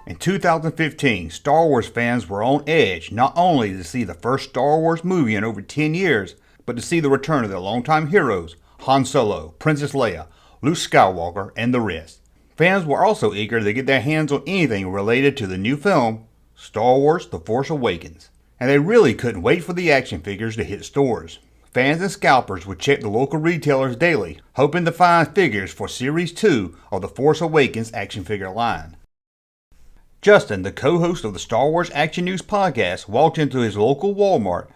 In 2015, Star Wars fans were on edge not only to see the first Star Wars movie in over 10 years, but to see the return of their longtime heroes, Han Solo, Princess Leia, Luke Skywalker, and the rest. Fans were also eager to get their hands on anything related to the new film, Star Wars The Force Awakens, and they really couldn't wait for the action figures to hit stores. Fans and scalpers would check the local retailers daily, hoping to find figures for Series 2 of the Force Awakens action figure line. Justin, the co-host of the Star Wars Action News podcast, walked into his local Walmart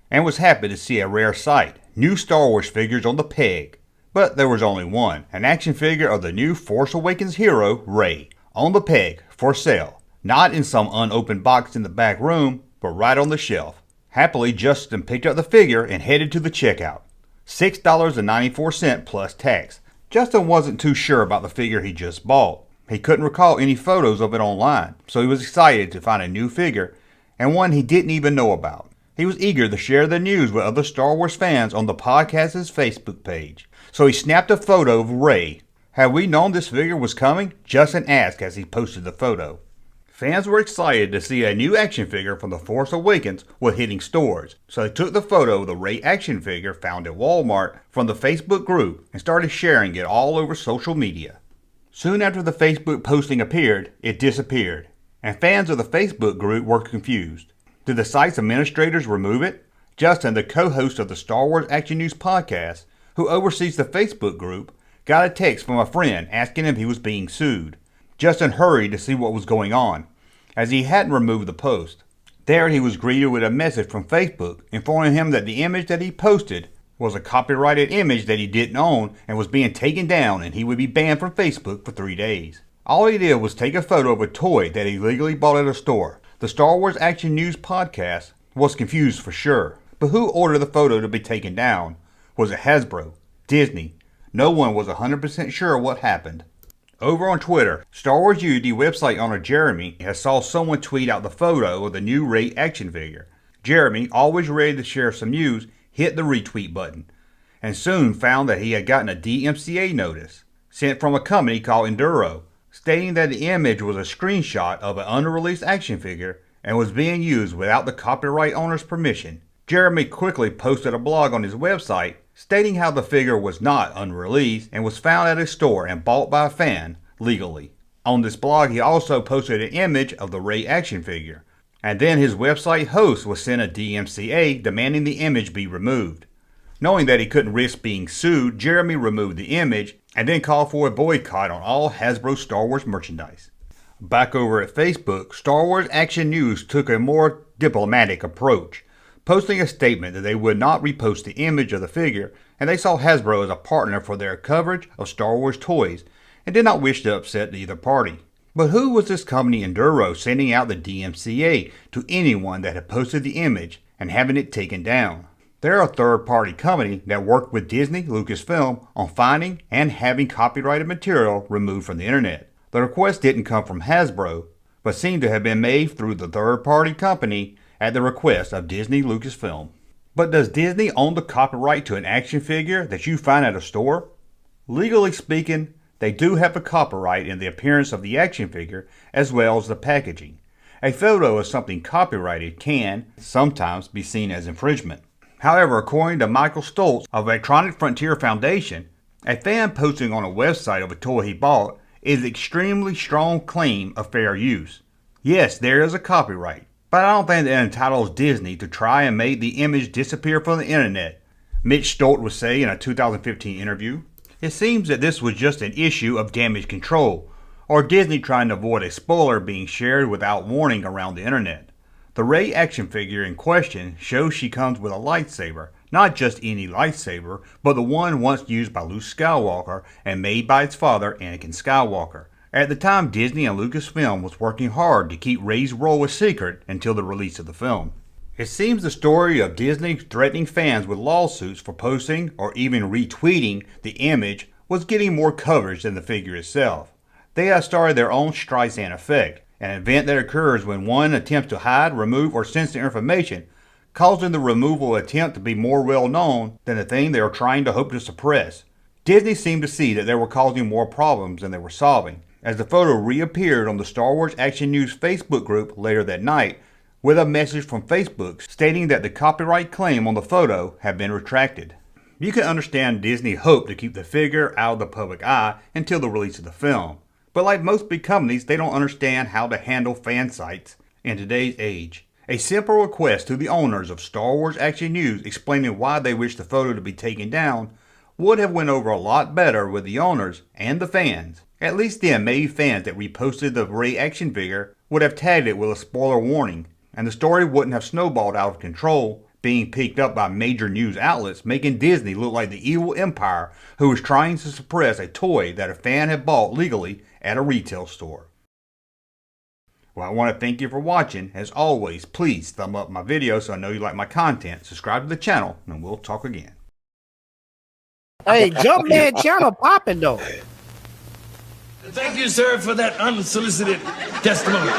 and was happy to see a rare sight, new Star Wars figures on the peg. But there was only one, an action figure of the new Force Awakens hero, Rey, on the peg, for sale. Not in some unopened box in the back room, but right on the shelf. Happily, Justin picked up the figure and headed to the checkout. $6.94 plus tax. Justin wasn't too sure about the figure he just bought. He couldn't recall any photos of it online, so he was excited to find a new figure, and one he didn't even know about. He was eager to share the news with other Star Wars fans on the podcast's Facebook page, so he snapped a photo of Rey. Had we known this figure was coming? Justin asked as he posted the photo. Fans were excited to see a new action figure from The Force Awakens was hitting stores, so they took the photo of the Rey action figure found at Walmart from the Facebook group and started sharing it all over social media. Soon after the Facebook posting appeared, it disappeared, and fans of the Facebook group were confused. Did the site's administrators remove it? Justin, the co-host of the Star Wars Action News podcast, who oversees the Facebook group, got a text from a friend asking if he was being sued. Justin hurried to see what was going on, as he hadn't removed the post. There he was greeted with a message from Facebook informing him that the image that he posted was a copyrighted image that he didn't own and was being taken down, and he would be banned from Facebook for 3 days. All he did was take a photo of a toy that he legally bought at a store. The Star Wars Action News podcast was confused for sure. But who ordered the photo to be taken down? Was it Hasbro? Disney? No one was 100% sure what happened. Over on Twitter, Star Wars Unity website owner Jeremy has saw someone tweet out the photo of the new Rey action figure. Jeremy, always ready to share some news, hit the retweet button, and soon found that he had gotten a DMCA notice sent from a company called Enduro, stating that the image was a screenshot of an unreleased action figure and was being used without the copyright owner's permission. Jeremy quickly posted a blog on his website stating how the figure was not unreleased and was found at a store and bought by a fan legally. On this blog, he also posted an image of the Rey action figure, and then his website host was sent a DMCA demanding the image be removed. Knowing that he couldn't risk being sued, Jeremy removed the image and then called for a boycott on all Hasbro Star Wars merchandise. Back over at Facebook, Star Wars Action News took a more diplomatic approach, posting a statement that they would not repost the image of the figure, and they saw Hasbro as a partner for their coverage of Star Wars toys and did not wish to upset either party. But who was this company Enduro sending out the DMCA to anyone that had posted the image and having it taken down? They're a third-party company that worked with Disney Lucasfilm on finding and having copyrighted material removed from the internet. The request didn't come from Hasbro, but seemed to have been made through the third-party company at the request of Disney Lucasfilm. But does Disney own the copyright to an action figure that you find at a store? Legally speaking, they do have a copyright in the appearance of the action figure as well as the packaging. A photo of something copyrighted can sometimes be seen as infringement. However, according to Michael Stoltz of Electronic Frontier Foundation, a fan posting on a website of a toy he bought is an extremely strong claim of fair use. Yes, there is a copyright, but I don't think that entitles Disney to try and make the image disappear from the internet, Mitch Stoltz would say in a 2015 interview. It seems that this was just an issue of damage control, or Disney trying to avoid a spoiler being shared without warning around the internet. The Rey action figure in question shows she comes with a lightsaber, not just any lightsaber, but the one once used by Luke Skywalker and made by its father, Anakin Skywalker. At the time, Disney and Lucasfilm was working hard to keep Rey's role a secret until the release of the film. It seems the story of Disney threatening fans with lawsuits for posting or even retweeting the image was getting more coverage than the figure itself. They have started their own Streisand effect, an event that occurs when one attempts to hide, remove, or censor information, causing the removal attempt to be more well known than the thing they are trying to hope to suppress. Disney seemed to see that they were causing more problems than they were solving, as the photo reappeared on the Star Wars Action News Facebook group later that night with a message from Facebook stating that the copyright claim on the photo had been retracted. You can understand Disney hoped to keep the figure out of the public eye until the release of the film, but like most big companies, they don't understand how to handle fan sites in today's age. A simple request to the owners of Star Wars Action News explaining why they wish the photo to be taken down would have went over a lot better with the owners and the fans. At least then, maybe fans that reposted the Rey action figure would have tagged it with a spoiler warning, and the story wouldn't have snowballed out of control, being picked up by major news outlets, making Disney look like the evil empire who was trying to suppress a toy that a fan had bought legally at a retail store. Well, I want to thank you for watching. As always, please thumb up my video so I know you like my content. Subscribe to the channel, and we'll talk again. Hey, Jumpman channel popping though. Thank you, sir, for that unsolicited testimony.